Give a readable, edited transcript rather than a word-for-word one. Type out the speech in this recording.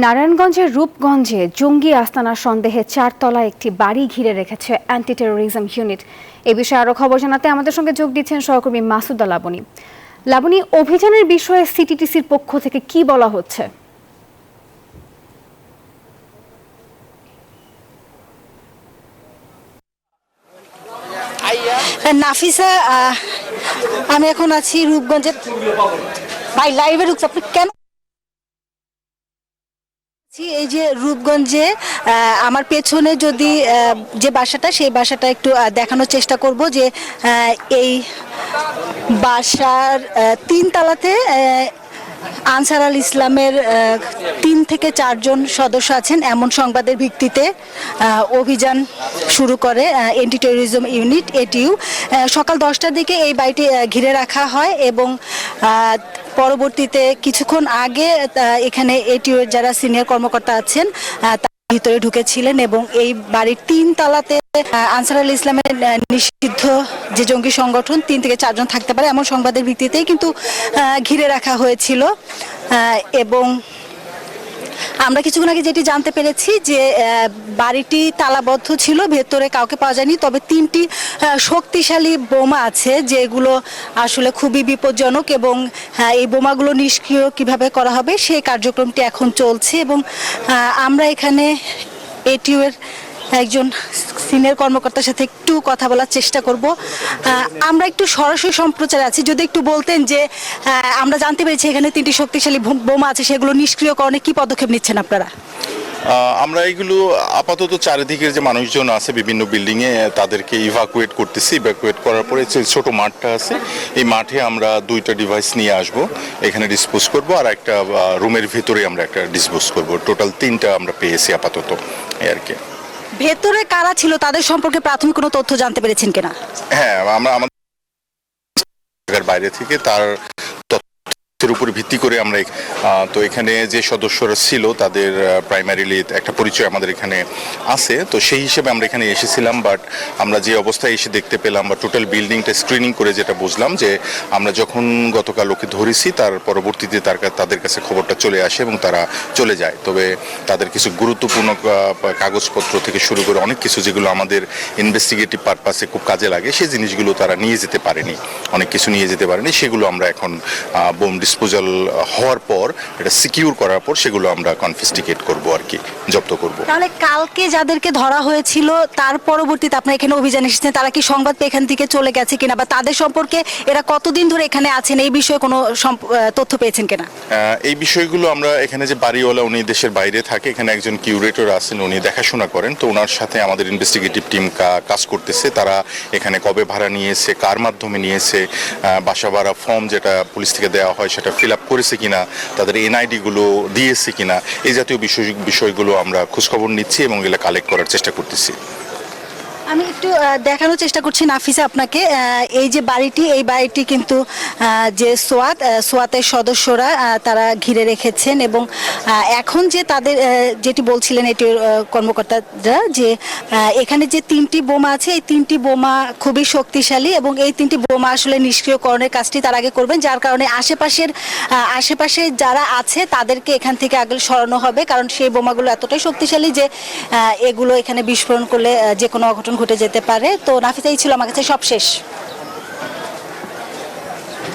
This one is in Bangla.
নারায়ণগঞ্জের রূপগঞ্জে জঙ্গি আস্তানা সন্দেহে 4 তলা একটি বাড়ি ঘিরে রেখেছে অ্যান্টি টেরোরিজম ইউনিট। এ বিষয়ে আরো খবর জানাতে আমাদের সঙ্গে যোগ দিচ্ছেন সহকর্মী মাসুদা লাবনী। লাবনী, অভিযানের বিষয়ে সিটিটিসির পক্ষ থেকে কি বলা হচ্ছে? নাফিসা, আমি এখন আছি রূপগঞ্জের। ভাই লাইভে ঢুকছে, আপনি কেন? এই যে রূপগঞ্জে আমার পেছনে যদি যে বাসাটা, সেই বাসাটা একটু দেখানোর চেষ্টা করব যে এই বাসার 3 তলাতে আনসার আল ইসলামের 3 থেকে 4 জন সদস্য আছেন এমন সংবাদের ভিত্তিতে অভিযান শুরু করে অ্যান্টি টেরোরিজম ইউনিট এটিইউ। সকাল 10টার দিকে এই বাড়িটি ঘিরে রাখা হয় এবং পরবর্তীতে কিছুক্ষণ আগে এখানে এটিইউ এর যারা সিনিয়র কর্মকর্তা আছেন ভিতরে ঢুকেছিলেন এবং এই বাড়ির 3 তলাতে আনসার আল ইসলামের নিষিদ্ধ যে জঙ্গি সংগঠন 3 থেকে 4 জন থাকতে পারে এমন সংবাদের ভিত্তিতেই কিন্তু ঘিরে রাখা হয়েছিল। এবং আমরা কিছুক্ষণ আগে যেটি জানতে পেরেছি যে বাড়িটি তালাবদ্ধ ছিল, ভেতরে কাউকে পাওয়া যায়নি, তবে 3টি শক্তিশালী বোমা আছে যেগুলো আসলে খুবই বিপজ্জনক এবং এই বোমাগুলো নিষ্ক্রিয় কিভাবে করা হবে সেই কার্যক্রমটি এখন চলছে। এবং আমরা এখানে এটিইউ এর একজন সিনিয়র কর্মকর্তার সাথে একটু কথা বলার চেষ্টা করব। আমরা একটু সরাসরি সম্প্রচারে আছি, যদি একটু বলতেন যে আমরা জানতে পেরেছি এখানে 3টি শক্তিশালী বোমা আছে, সেগুলো নিষ্ক্রিয়করণে কি পদক্ষেপ নিচ্ছেন আপনারা? আমরা এগুলো আপাতত চারিদিকের যে মানুষজন আছে বিভিন্ন বিল্ডিংয়ে তাদেরকে ইভাকুয়েট করতেছি। ইভাকুয়েট করার পরে যে ছোট মাঠটা আছে এই মাঠে আমরা 2টা ডিভাইস নিয়ে আসব, এখানে ডিসপোজ করব, আর একটা রুমের ভিতরে আমরা একটা ডিসপোজ করব। টোটাল 3টা আমরা পেয়েছি আপাতত, এই আর কি। ভেতরে কারা ছিল তাদের সম্পর্কে প্রাথমিক কোনো তথ্য জানতে পেরেছেন কিনা? হ্যাঁ, আমরা আমাদের বাইরে থেকে তার তথ্যের উপর ভিত্তি করে আমরা তো এখানে যে সদস্যরা ছিল তাদের প্রাইমারিলি একটা পরিচয় আমাদের এখানে আছে, তো সেই হিসেবে আমরা এখানে এসেছিলাম। বাট আমরা যে অবস্থায় এসে দেখতে পেলাম বা টোটাল বিল্ডিংটা স্ক্রিনিং করে যেটা বুঝলাম যে আমরা যখন গতকাল ওকে ধরেছি তার পরবর্তীতে তাদের কাছে খবরটা চলে আসে এবং তারা চলে যায়। তবে তাদের কিছু গুরুত্বপূর্ণ কাগজপত্র থেকে শুরু করে অনেক কিছু যেগুলো আমাদের ইনভেস্টিগেটিভ পারপাসে খুব কাজে লাগে সেই জিনিসগুলো তারা নিয়ে যেতে পারেনি, অনেক কিছু নিয়ে যেতে পারেনি। সেগুলো আমরা এখন বোম ডিসপোজাল হওয়ার পর, এটা সিকিউর করার পর সেগুলো আমরা কনফিস্টিকেট করব আর কি, জব্দ করব। তাহলে কালকে যাদেরকে ধরা হয়েছিল তার পরবর্তীতে আপনারা এখানে অভিযান এসেছেন, তারা কি সংবাদ পেয়ে এখান থেকে চলে গেছে কিনা বা তাদের সম্পর্কে এরা কতদিন ধরে এখানে আছেন এই বিষয়ে কোনো তথ্য পেয়েছেন কিনা? এই বিষয়গুলো আমরা এখানে যে বাড়িওয়ালা উনি দেশের বাইরে থাকে, এখানে একজন কিউরেটর আছেন উনি দেখাশোনা করেন, তো ওনার সাথে আমাদের ইনভেস্টিগেটিভ টিম কাজ করতেছে। তারা এখানে কবে ভাড়া নিয়েছে, কার মাধ্যমে নিয়েছে, বাসা ভাড়া ফর্ম যেটা পুলিশ থেকে দেওয়া হয় সেটা ফিল আপ করেছে কিনা, তাদের এনআইডি গুলো দিয়েছে কিনা, এই জাতীয় বিষয়গুলো আমরা খোঁজখবর নিচ্ছি এবং এগুলো কালেক্ট করার চেষ্টা করতেছি। আমি একটু দেখানোর চেষ্টা করছি নাফিসা আপনাকে, এই যে বাড়িটি, এই বাড়িটি কিন্তু যে সোয়াতের সদস্যরা তারা ঘিরে রেখেছেন এবং এখন যে তাদের যেটি বলছিলেন এটির কর্মকর্তারা যে এখানে যে 3টি বোমা আছে এই 3টি বোমা খুবই শক্তিশালী এবং এই 3টি বোমা আসলে নিষ্ক্রিয়করণের কাজটি তার আগে করবেন, যার কারণে আশেপাশে যারা আছে তাদেরকে এখান থেকে আগে সরানো হবে, কারণ সেই বোমাগুলো এতটাই শক্তিশালী যে এগুলো এখানে বিস্ফোরণ করলে যে কোনো অঘটন ঘটে যেতে পারে। তো নাফিসা, এই ছিল আমার কাছে সব শেষ।